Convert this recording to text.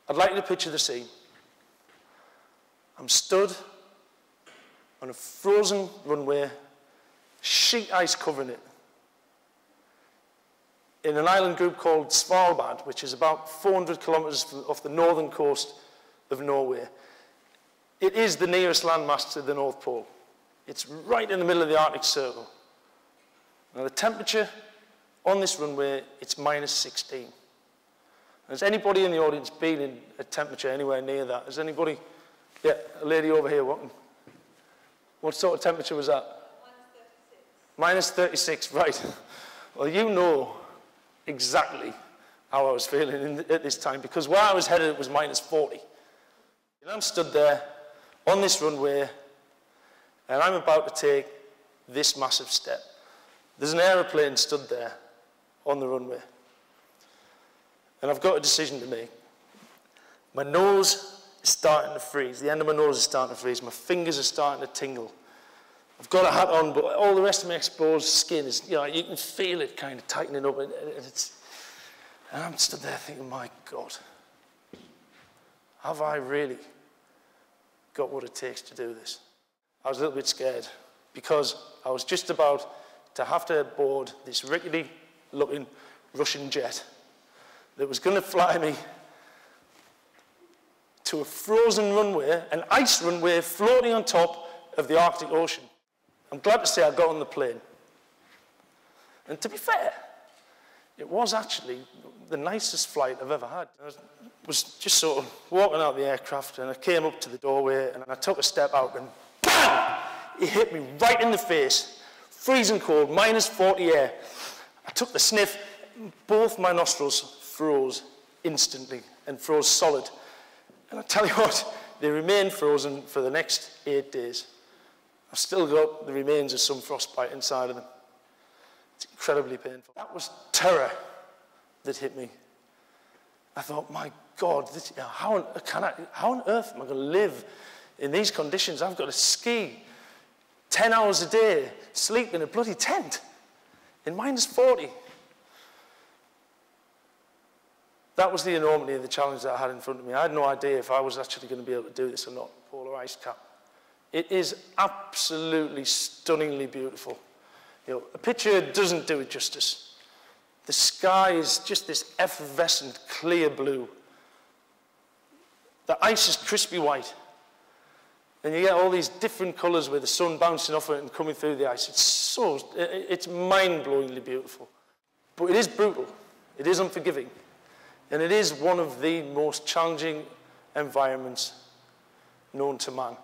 I'd like you to picture the scene. I'm stood on a frozen runway, sheet ice covering it, in an island group called Svalbard, which is about 400 kilometers off the northern coast of Norway. It is the nearest landmass to the North Pole. It's right in the middle of the Arctic Circle. Now the temperature on this runway, it's minus 16. Has anybody in the audience been in a temperature anywhere near that? Has anybody? Yeah, a lady over here. What sort of temperature was that? Minus 36, right. Well, you know exactly how I was feeling at this time, because where I was headed, it was minus 40. And I'm stood there on this runway, and I'm about to take this massive step. There's an aeroplane stood there on the runway, and I've got a decision to make. My nose is starting to freeze. The end of my nose is starting to freeze. My fingers are starting to tingle. I've got a hat on, but all the rest of my exposed skin is, you know, you can feel it kind of tightening up, and I'm stood there thinking, my God, have I really got what it takes to do this? I was a little bit scared, because I was just about to have to board this rickety-looking Russian jet that was going to fly me to a frozen runway, an ice runway floating on top of the Arctic Ocean. I'm glad to say I got on the plane. And to be fair, it was actually the nicest flight I've ever had. I was just sort of walking out the aircraft, and I came up to the doorway, and I took a step out, and bang! It hit me right in the face. Freezing cold, minus 40 air. I took the sniff, both my nostrils froze instantly and froze solid. And I tell you what, they remained frozen for the next 8 days. I've still got the remains of some frostbite inside of them. It's incredibly painful. That was terror that hit me. I thought, my God, how on earth am I going to live in these conditions? I've got to ski 10 hours a day, sleep in a bloody tent in minus 40. That was the enormity of the challenge that I had in front of me. I had no idea if I was actually going to be able to do this or not. Polar ice cap. It is absolutely stunningly beautiful. You know, a picture doesn't do it justice. The sky is just this effervescent, clear blue. The ice is crispy white. And you get all these different colors with the sun bouncing off it and coming through the ice. It's mind-blowingly beautiful. But it is brutal. It is unforgiving. And it is one of the most challenging environments known to man.